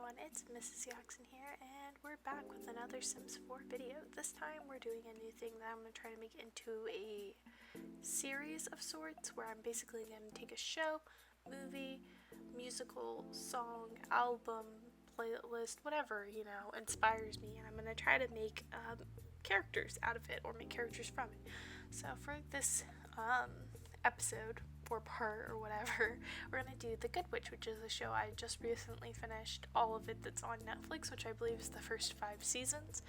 everyone, it's Mrs.Zeoxin here, and we're back with another Sims 4 video. This time we're doing a new thing that I'm going to try to make into a series of sorts, where I'm basically going to take a show, movie, musical, song, album, playlist, whatever, inspires me, and I'm going to try to make characters out of it, or make characters from it. So for this episode, or part, or whatever, we're gonna do The Good Witch, which is a show I just recently finished all of it that's on Netflix, which I believe is the first 5 seasons,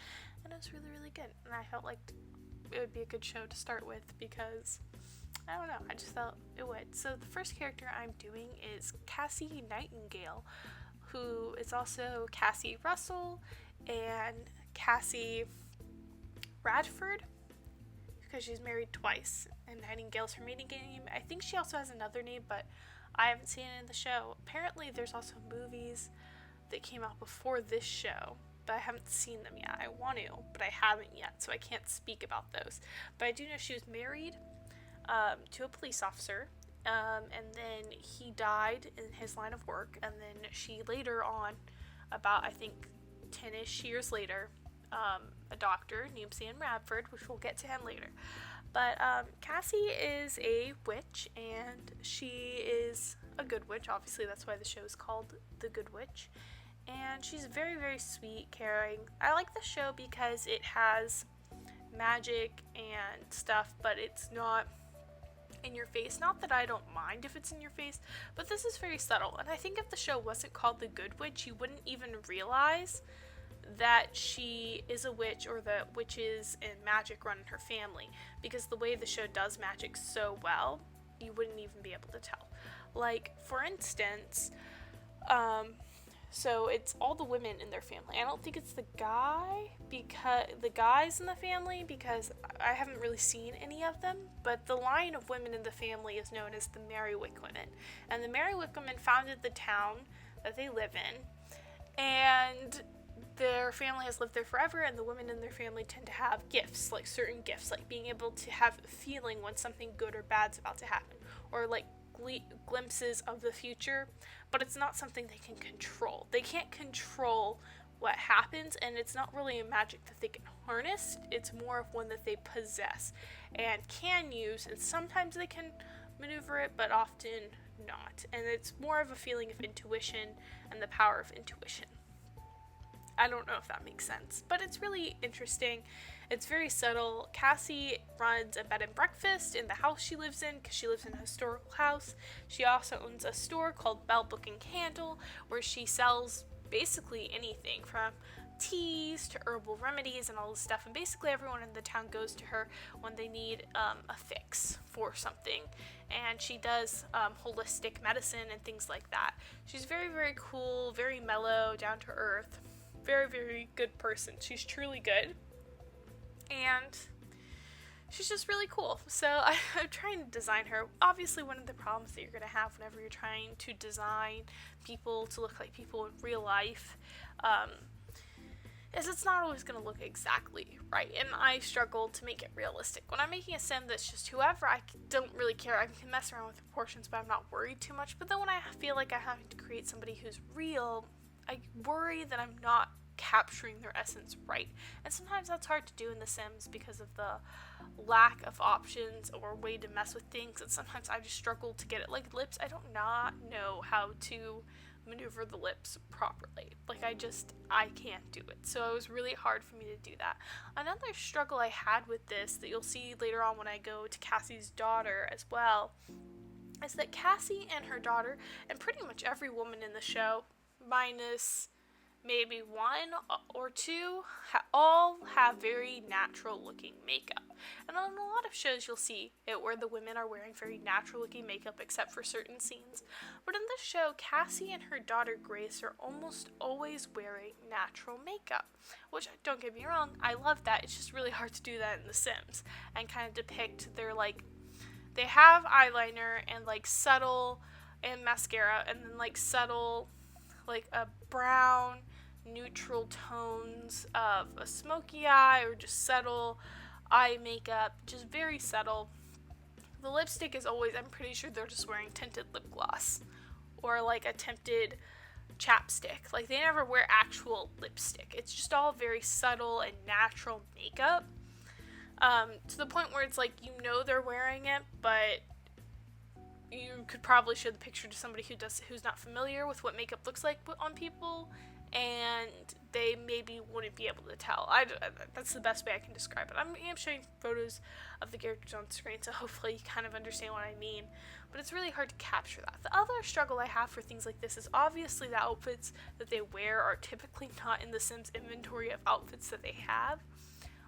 and it was really, really good, and I felt like it would be a good show to start with because, I don't know, I just felt it would. So the first character I'm doing is Cassie Nightingale, who is also Cassie Russell and Cassie Radford, because she's married twice, and Nightingale's her maiden name. I think she also has another name, but I haven't seen it in the show. Apparently there's also movies that came out before this show, but I haven't seen them yet. I want to, but I haven't yet, so I can't speak about those. But I do know she was married to a police officer, and then he died in his line of work, and then she later on, about I think 10-ish years later, a doctor named Sam Radford, which we'll get to him later. But Cassie is a witch, and she is a good witch. Obviously, that's why the show is called The Good Witch. And she's very, very sweet, caring. I like the show because it has magic and stuff, but it's not in your face. Not that I don't mind if it's in your face, but this is very subtle. And I think if the show wasn't called The Good Witch, you wouldn't even realize that she is a witch, or that witches and magic run in her family, because the way the show does magic so well, you wouldn't even be able to tell. Like, for instance, so it's all the women in their family. I don't think it's the guys in the family, because I haven't really seen any of them, but the line of women in the family is known as the Merrywick women, and the Merrywick women founded the town that they live in, and their family has lived there forever, and the women in their family tend to have gifts, like certain gifts, like being able to have a feeling when something good or bad's about to happen, or like glimpses of the future, but it's not something they can control. They can't control what happens, and it's not really a magic that they can harness. It's more of one that they possess and can use, and sometimes they can maneuver it, but often not. And it's more of a feeling of intuition and the power of intuition. I don't know if that makes sense, but it's really interesting. It's very subtle. Cassie runs a bed and breakfast in the house she lives in, because she lives in a historical house. She also owns a store called Bell Book and Candle, where she sells basically anything from teas to herbal remedies and all this stuff, and basically everyone in the town goes to her when they need a fix for something, and she does holistic medicine and things like that. She's very, very cool, very mellow, down to earth, very, very good person. She's truly good, and she's just really cool. So I'm trying to design her. Obviously, one of the problems that you're going to have whenever you're trying to design people to look like people in real life is it's not always going to look exactly right, and I struggle to make it realistic. When I'm making a sim that's just whoever, I don't really care. I can mess around with proportions, but I'm not worried too much. But then when I feel like I have to create somebody who's real, I worry that I'm not capturing their essence right. And sometimes that's hard to do in The Sims because of the lack of options or way to mess with things, and sometimes I just struggle to get it. Like lips, I don't not know how to maneuver the lips properly. Like I can't do it. So it was really hard for me to do that. Another struggle I had with this, that you'll see later on when I go to Cassie's daughter as well, is that Cassie and her daughter, and pretty much every woman in the show, minus maybe one or two, all have very natural looking makeup. And on a lot of shows you'll see it where the women are wearing very natural looking makeup, except for certain scenes. But in this show, Cassie and her daughter Grace are almost always wearing natural makeup, which, don't get me wrong, I love that. It's just really hard to do that in The Sims and kind of depict their, like, they have eyeliner and like subtle, and mascara, and then like subtle, like a brown, neutral tones of a smoky eye, or just subtle eye makeup, just very subtle. The lipstick is always, I'm pretty sure they're just wearing tinted lip gloss, or like a tinted chapstick. Like, they never wear actual lipstick. It's just all very subtle and natural makeup. To the point where it's like, you know they're wearing it, but you could probably show the picture to somebody who's not familiar with what makeup looks like on people, and they maybe wouldn't be able to tell. That's the best way I can describe it. I'm showing photos of the characters on screen, so hopefully you kind of understand what I mean. But it's really hard to capture that. The other struggle I have for things like this is obviously the outfits that they wear are typically not in the Sims inventory of outfits that they have,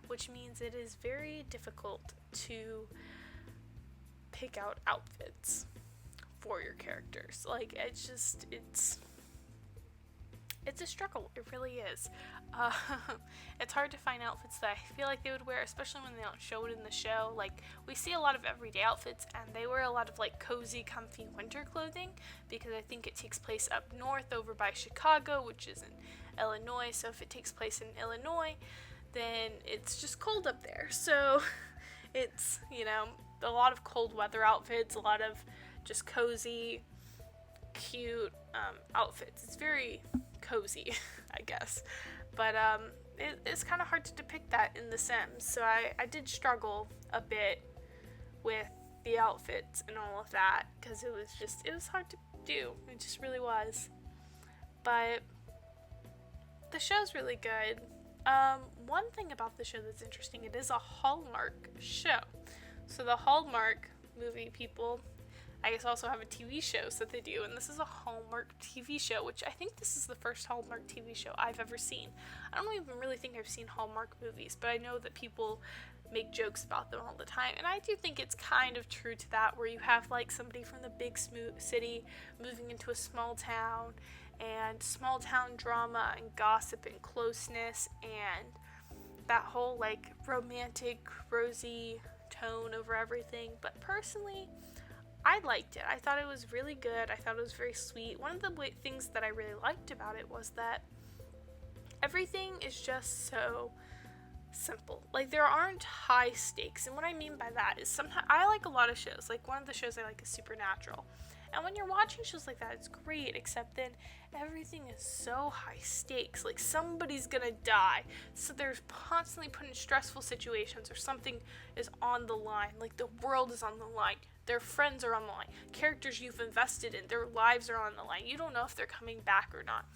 which means it is very difficult to pick out outfits for your characters. Like, it's a struggle. It really is. It's hard to find outfits that I feel like they would wear, especially when they don't show it in the show. Like, we see a lot of everyday outfits, and they wear a lot of, like, cozy, comfy winter clothing, because I think it takes place up north over by Chicago, which is in Illinois. So if it takes place in Illinois, then it's just cold up there. So it's, a lot of cold weather outfits, a lot of just cozy, cute outfits. It's very cozy, I guess. But it's kind of hard to depict that in The Sims. So I did struggle a bit with the outfits and all of that, because it was hard to do. It just really was. But the show's really good. One thing about the show that's interesting, it is a Hallmark show. So the Hallmark movie people, I guess, also have a TV show that they do, and this is a Hallmark TV show, which I think this is the first Hallmark TV show I've ever seen. I don't even really think I've seen Hallmark movies, but I know that people make jokes about them all the time, and I do think it's kind of true to that, where you have, like, somebody from the big city moving into a small town, and small town drama and gossip and closeness, and that whole, like, romantic, rosy tone over everything. But personally, I liked it. I thought it was really good. I thought it was very sweet. One of the things that I really liked about it was that everything is just so simple. Like, there aren't high stakes, and what I mean by that is sometimes I like a lot of shows. Like, one of the shows I like is Supernatural, and when you're watching shows like that, it's great, except then everything is so high stakes. Like, somebody's gonna die, so they're constantly put in stressful situations, or something is on the line. Like, the world is on the line, their friends are on the line, characters you've invested in, their lives are on the line. You don't know if they're coming back or not.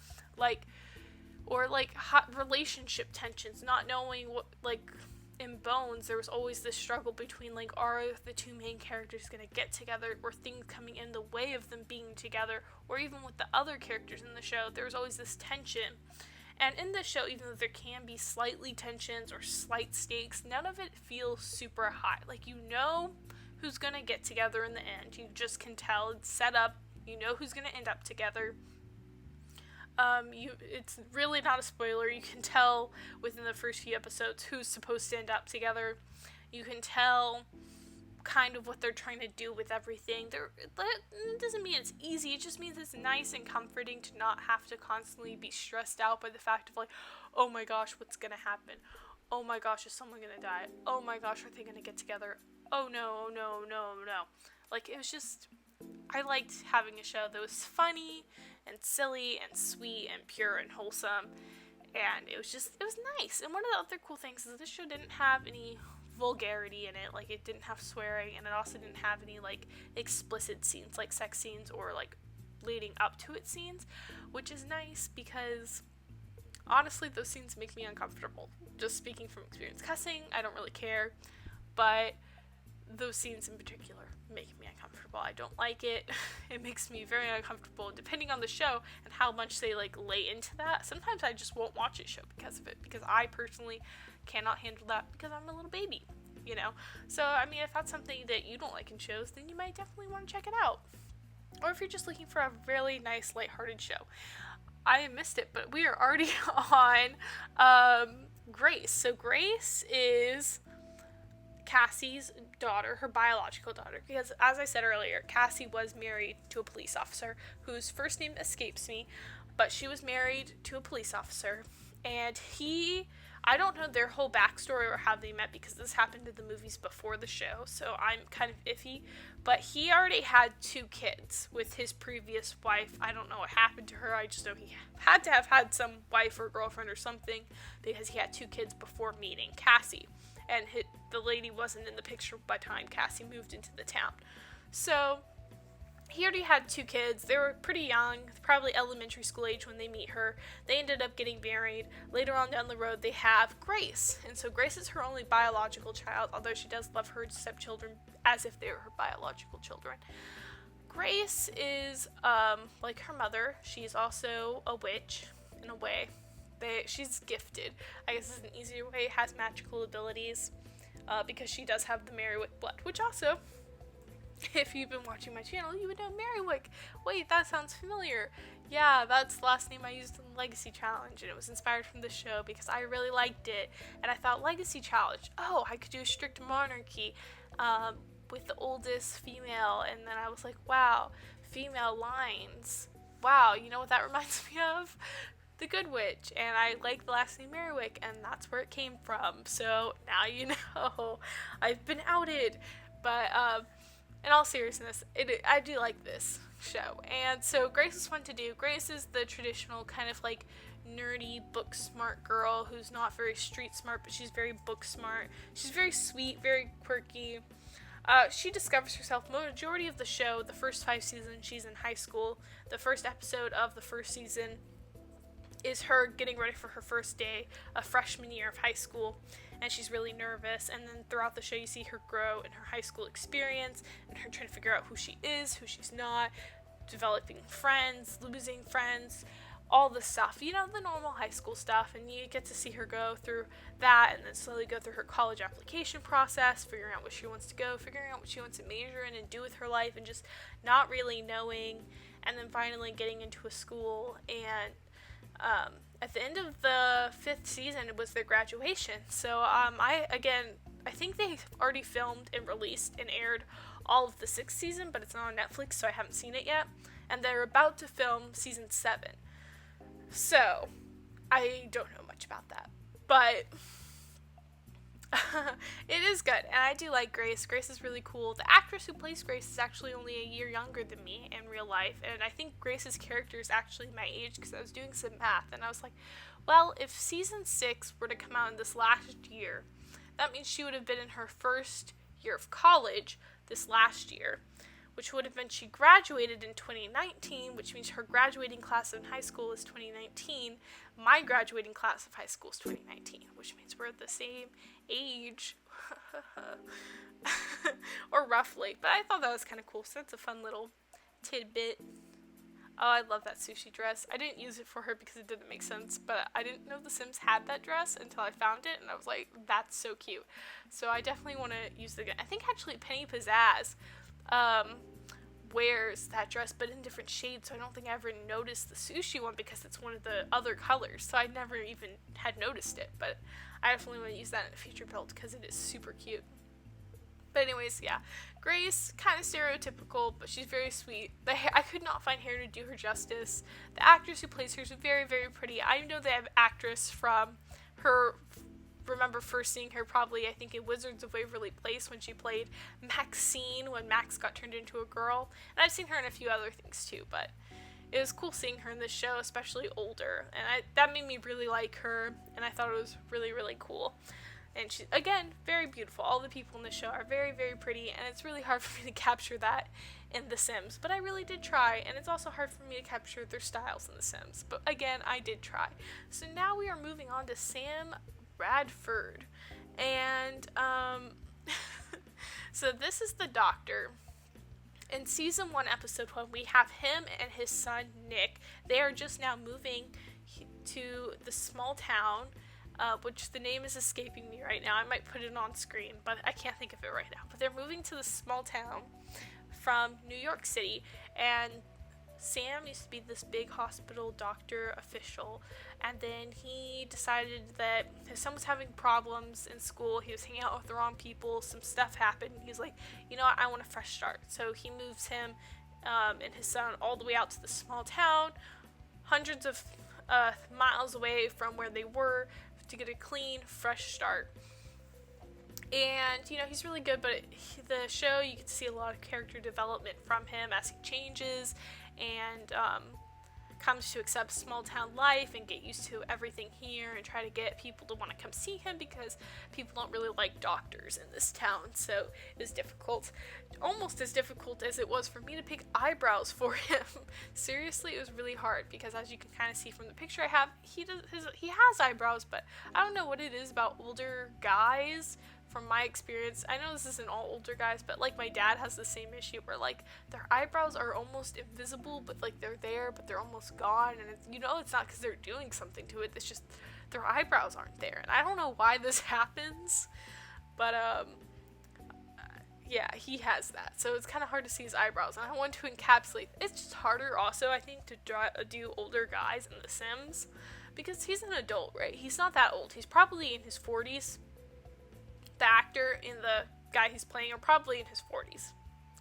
Or hot relationship tensions, not knowing what, like, in Bones, there was always this struggle between, like, are the two main characters gonna get together, or things coming in the way of them being together, or even with the other characters in the show, there was always this tension. And in the show, even though there can be slightly tensions or slight stakes, none of it feels super high. Like, you know who's gonna get together in the end. You just can tell. It's set up. You know who's gonna end up together. It's really not a spoiler. You can tell within the first few episodes who's supposed to end up together. You can tell kind of what they're trying to do with everything. It doesn't mean it's easy. It just means it's nice and comforting to not have to constantly be stressed out by the fact of, like, oh my gosh, what's gonna happen? Oh my gosh, is someone gonna die? Oh my gosh, are they gonna get together? Oh no, no, no, no. Like, it was just, I liked having a show that was funny and silly and sweet and pure and wholesome, and it was nice. And one of the other cool things is this show didn't have any vulgarity in it. Like, it didn't have swearing, and it also didn't have any, like, explicit scenes, like sex scenes or, like, leading up to it scenes, which is nice because honestly those scenes make me uncomfortable. Just speaking from experience. Cussing, I don't really care, but those scenes in particular make me uncomfortable. I don't like it. It makes me very uncomfortable, depending on the show and how much they, like, lay into that. Sometimes I just won't watch a show because of it, because I personally cannot handle that because I'm a little baby, So, I mean, if that's something that you don't like in shows, then you might definitely want to check it out. Or if you're just looking for a really nice, lighthearted show. I missed it, but we are already on Grace. So Grace is Cassie's daughter, her biological daughter, because, as I said earlier, Cassie was married to a police officer whose first name escapes me, but she was married to a police officer, and I don't know their whole backstory or how they met because this happened in the movies before the show, so I'm kind of iffy. But he already had 2 kids with his previous wife. I don't know what happened to her. I just know he had to have had some wife or girlfriend or something because he had 2 kids before meeting Cassie. And the lady wasn't in the picture by the time Cassie moved into the town. So he already had 2 kids. They were pretty young, probably elementary school age when they meet her. They ended up getting married. Later on down the road, they have Grace. And so Grace is her only biological child, although she does love her stepchildren as if they were her biological children. Grace is, like her mother, she's also a witch, in a way. She's gifted. I guess is an easier way. Has magical abilities, because she does have the Merrywick blood, which also, if you've been watching my channel, you would know Merrywick. Wait, that sounds familiar. Yeah, that's the last name I used in the Legacy Challenge, and it was inspired from the show because I really liked it. And I thought, Legacy Challenge, oh, I could do a strict monarchy with the oldest female. And then I was like, wow, female lines. Wow, you know what that reminds me of? The Good Witch, and I like the last name Merrywick, and that's where it came from. So now you know. I've been outed. But in all seriousness, I do like this show. And so Grace is fun to do. Grace is the traditional kind of like nerdy, book smart girl who's not very street smart, but she's very book smart. She's very sweet, very quirky. She discovers herself majority of the show. The first 5 seasons, she's in high school. The first episode of the first season is her getting ready for her first day of freshman year of high school, and she's really nervous. And then throughout the show you see her grow in her high school experience and her trying to figure out who she is, who she's not, developing friends, losing friends, all the stuff, you know, the normal high school stuff. And you get to see her go through that and then slowly go through her college application process, figuring out where she wants to go, figuring out what she wants to major in and do with her life, and just not really knowing, and then finally getting into a school. And at the end of the 5th season, it was their graduation. So, I think they already filmed and released and aired all of the 6th season, but it's not on Netflix, so I haven't seen it yet. And they're about to film season 7. So, I don't know much about that. But it is good, and I do like Grace. Grace is really cool. The actress who plays Grace is actually only a year younger than me in real life, and I think Grace's character is actually my age because I was doing some math, and I was like, well, if season 6 were to come out in this last year, that means she would have been in her first year of college this last year, which would have been she graduated in 2019, which means her graduating class in high school is 2019. My graduating class of high school is 2019, which means we're the same age. Or roughly. But I thought that was kind of cool, so that's a fun little tidbit. Oh, I love that sushi dress. I didn't use it for her because it didn't make sense, but I didn't know The Sims had that dress until I found it, and I was like, that's so cute. So I definitely want to use I think actually Penny Pizzazz wears that dress, but in different shades, so I don't think I ever noticed the sushi one because it's one of the other colors, so I never even had noticed it, but I definitely want to use that in a future build because it is super cute. But anyways, yeah, Grace, kind of stereotypical, but she's very sweet. I could not find hair to do her justice. The actress who plays her is very, very pretty. I know they have actress from her, remember first seeing her probably, I think, in Wizards of Waverly Place when she played Maxine when Max got turned into a girl. And I've seen her in a few other things too, but it was cool seeing her in this show, especially older. And that made me really like her, and I thought it was really, really cool. And she's, again, very beautiful. All the people in the show are very, very pretty, and it's really hard for me to capture that in The Sims. But I really did try, and it's also hard for me to capture their styles in The Sims. But again, I did try. So now we are moving on to Sam Bradford. And, so this is the doctor. In season 1, episode 1, we have him and his son, Nick. They are just now moving to the small town, which the name is escaping me right now. I might put it on screen, but I can't think of it right now. But they're moving to this small town from New York City, and Sam used to be this big hospital doctor official, and then he decided that his son was having problems in school. He was hanging out with the wrong people. Some stuff happened. He's like, you know what, I want a fresh start. So he moves him and his son all the way out to the small town, hundreds of miles away from where they were, to get a clean, fresh start. And, you know, he's really good, but the show, you get to see a lot of character development from him as he changes and comes to accept small town life and get used to everything here and try to get people to want to come see him because people don't really like doctors in this town. So it was difficult, almost as difficult as it was for me to pick eyebrows for him. Seriously, it was really hard because, as you can kind of see from the picture I have, he has eyebrows, but I don't know what it is about older guys. From my experience, I know this isn't all older guys, but like my dad has the same issue where like their eyebrows are almost invisible, but like they're there, but they're almost gone, and it's, you know, it's not because they're doing something to it, it's just their eyebrows aren't there, and I don't know why this happens, but yeah, he has that, so it's kind of hard to see his eyebrows, and I want to encapsulate. It's just harder also, I think, to do older guys in The Sims, because he's an adult, right? He's not that old. He's probably in his 40s. The actor and the guy he's playing are probably in his 40s.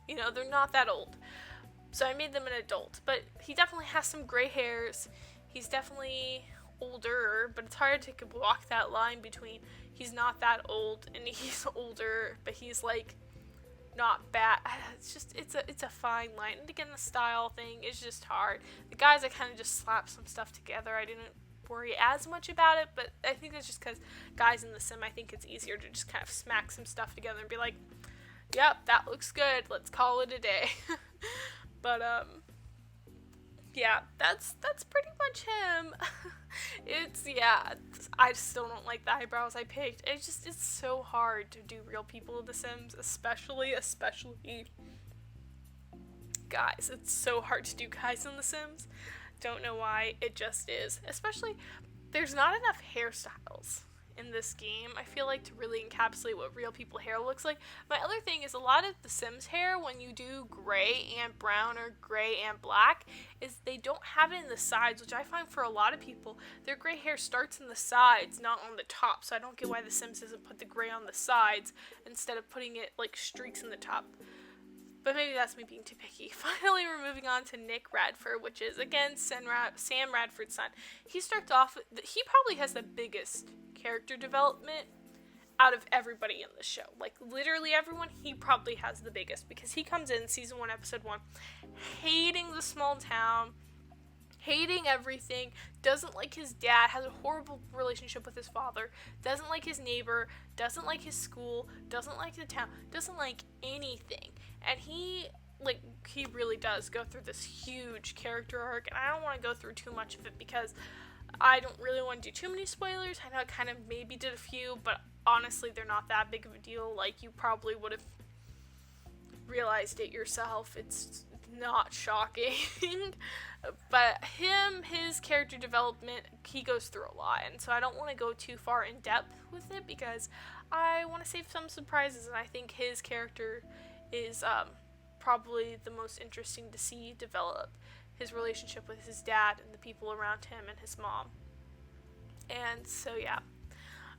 You know, they're not that old. So I made them an adult. But he definitely has some gray hairs. He's definitely older, but it's hard to walk that line between he's not that old and he's older, but he's like not bad. It's just, it's a fine line. And again, the style thing is just hard. The guys, I kind of just slapped some stuff together. I didn't worry as much about it, but I think that's just because guys in the sim, I think it's easier to just kind of smack some stuff together and be like, yep, that looks good, let's call it a day. But yeah, that's pretty much him. I still don't like the eyebrows I picked. It's so hard to do real people in The Sims, especially guys. It's so hard to do guys in The Sims. Don't know why, it just is. Especially, there's not enough hairstyles in this game, I feel like, to really encapsulate what real people hair looks like. My other thing is, a lot of The Sims hair, when you do gray and brown or gray and black, is they don't have it in the sides, which I find for a lot of people, their gray hair starts in the sides, not on the top, so I don't get why The Sims doesn't put the gray on the sides instead of putting it like streaks in the top. But maybe that's me being too picky. Finally, we're moving on to Nick Radford, which is, again, Sam Radford's son. He starts off, he probably has the biggest character development out of everybody in the show. Like, literally everyone, he probably has the biggest, because he comes in season 1, episode 1, hating the small town, hating everything, doesn't like his dad, has a horrible relationship with his father, doesn't like his neighbor, doesn't like his school, doesn't like the town, doesn't like anything. And he really does go through this huge character arc, and I don't want to go through too much of it because I don't really want to do too many spoilers. I know I kind of maybe did a few, but honestly, they're not that big of a deal. Like, you probably would have realized it yourself. It's not shocking. But his character development, he goes through a lot, and so I don't want to go too far in depth with it because I want to save some surprises, and I think his character is probably the most interesting to see develop. His relationship with his dad and the people around him and his mom. And so, yeah.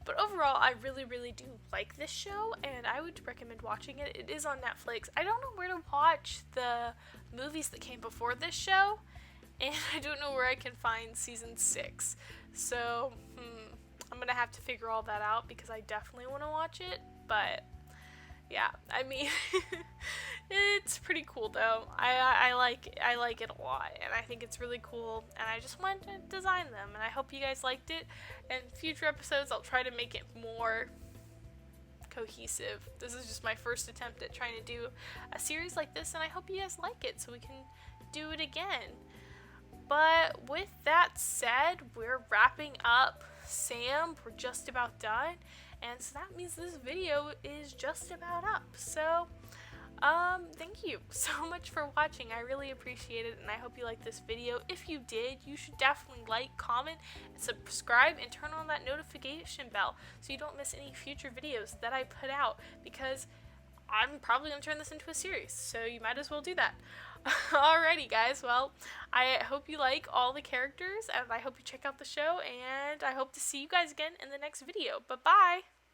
But overall, I really, really do like this show, and I would recommend watching it. It is on Netflix. I don't know where to watch the movies that came before this show, and I don't know where I can find season 6. So, I'm going to have to figure all that out because I definitely want to watch it, but yeah, I mean, it's pretty cool though. I like it a lot, and I think it's really cool, and I just wanted to design them, and I hope you guys liked it. And future episodes, I'll try to make it more cohesive. This is just my first attempt at trying to do a series like this, and I hope you guys like it so we can do it again. But with that said, we're wrapping up Sam. We're just about done. And so that means this video is just about up. So, thank you so much for watching. I really appreciate it, and I hope you liked this video. If you did, you should definitely like, comment, and subscribe, and turn on that notification bell so you don't miss any future videos that I put out, because I'm probably going to turn this into a series, so you might as well do that. Alrighty guys, well, I hope you like all the characters, and I hope you check out the show, and I hope to see you guys again in the next video. Bye-bye!